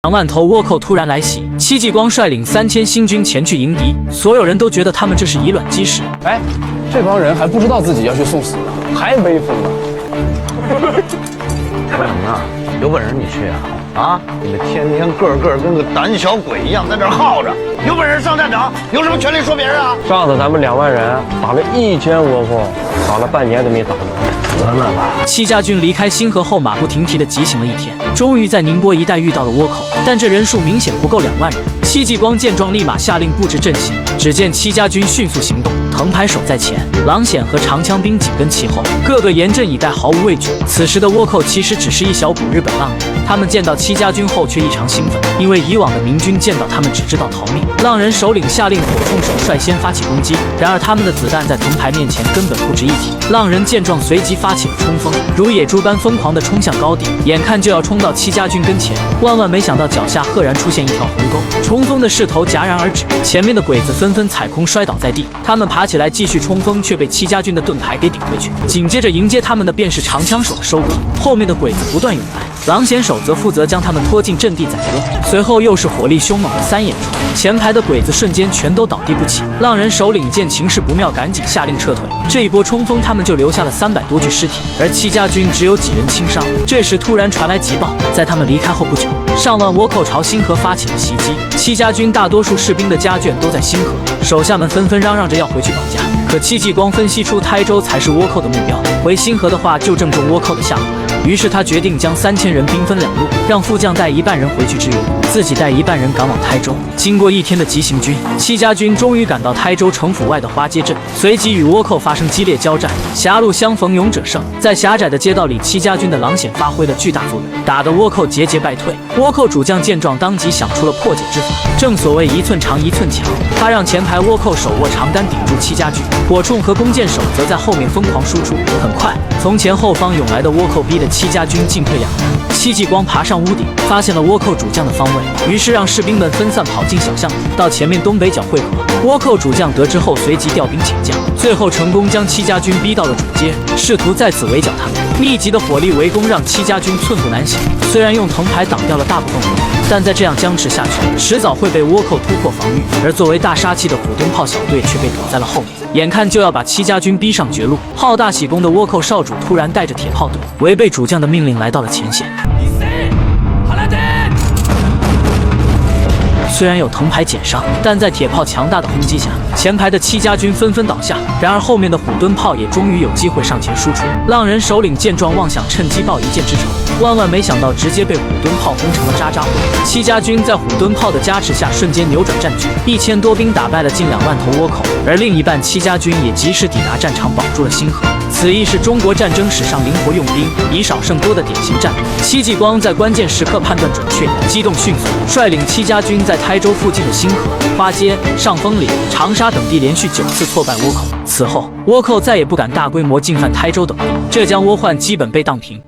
2万头倭寇突然来袭，戚继光率领3000新军前去迎敌，所有人都觉得他们这是以卵击石。哎，这帮人还不知道自己要去送死呢，太威风了！说什么呢？有本事你去啊！啊，你们天天个个跟个胆小鬼一样在这儿耗着，有本事上战场，有什么权利说别人啊？上次咱们2万人打了1000倭寇，打了半年都没打呢。得了吧！戚家军离开新河后，马不停蹄地急行了一天，终于在宁波一带遇到了倭寇，但这人数明显不够2万人。戚继光见状，立马下令布置阵型。只见戚家军迅速行动，藤牌守在前，郎显和长枪兵紧跟其后，个个严阵以待，毫无畏惧。此时的倭寇其实只是一小股日本浪人，他们见到戚家军后却异常兴奋，因为以往的明军见到他们只知道逃命。浪人首领下令火铳手率先发起攻击，然而他们的子弹在藤牌面前根本不值一提。浪人见状，随即发起了冲锋，如野猪般疯狂地冲向高地，眼看就要冲到戚家军跟前，万没想到脚下赫然出现一条鸿沟，冲锋的势头戛然而止，前面的鬼子纷纷踩空摔倒在地，他们爬起来继续冲锋，却被戚家军的盾牌给顶回去。紧接着迎接他们的便是长枪手的收割，后面的鬼子不断涌来，郎显手则负责将他们拖进阵地宰割。随后又是火力凶猛的3眼冲，前排的鬼子瞬间全都倒地不起。浪人首领见情势不妙，赶紧下令撤退。这一波冲锋，他们就留下了300多具尸体，而戚家军只有几人轻伤。这时突然传来急报，在他们离开后不久，上万倭寇朝新河发起了袭击。戚家军大多数士兵的家眷都在新河，手下们纷纷嚷嚷着要回去保家。可戚继光分析出台州才是倭寇的目标，回新河的话就正中倭寇的下怀。于是他决定将3000人兵分2路，让副将带一半人回去支援，自己带一半人赶往台州。经过1天的急行军，戚家军终于赶到台州城府外的花街镇，随即与倭寇发生激烈交战。狭路相逢勇者胜，在狭窄的街道里，戚家军的郎显发挥了巨大作用，打得倭寇节节败退。倭寇主将见状，当即想出了破解之法。正所谓1寸长1寸强，他让前排倭寇手握长杆顶住戚家军，火铳和弓箭手则在后面疯狂输出。很快，从前后方涌来的倭寇逼得戚家军进退两难。戚继光爬上屋顶，发现了倭寇主将的方位，于是让士兵们分散跑进小巷里，到前面东北角汇合。倭寇主将得知后，随即调兵遣将，最后成功将戚家军逼到了主街，试图在此围剿他们。密集的火力围攻让戚家军寸步难行，虽然用藤牌挡掉了大部分倭寇，但再这样僵持下去，迟早会被倭寇突破防御。而作为大杀器的虎蹲炮小队却被躲在了后面，眼看就要把戚家军逼上绝路。好大喜功的倭寇少主突然带着铁炮队，违背主将的命令来到了前线。虽然有藤牌减伤，但在铁炮强大的轰击下，前排的戚家军纷纷倒下。然而后面的虎蹲炮也终于有机会上前输出。浪人首领见状，妄想趁机报一箭之仇，万没想到直接被虎蹲炮轰成了渣渣灰。戚家军在虎蹲炮的加持下，瞬间扭转战局，1000多兵打败了近2万头倭寇，而另一半戚家军也及时抵达战场，保住了新河。此亦是中国战争史上灵活用兵、以少胜多的典型战略。戚继光在关键时刻判断准确，机动迅速，率领戚家军在台州附近的新河、花街、上丰岭、长沙等地连续9次挫败倭寇。此后，倭寇再也不敢大规模进犯台州等地，浙江倭患基本被荡平。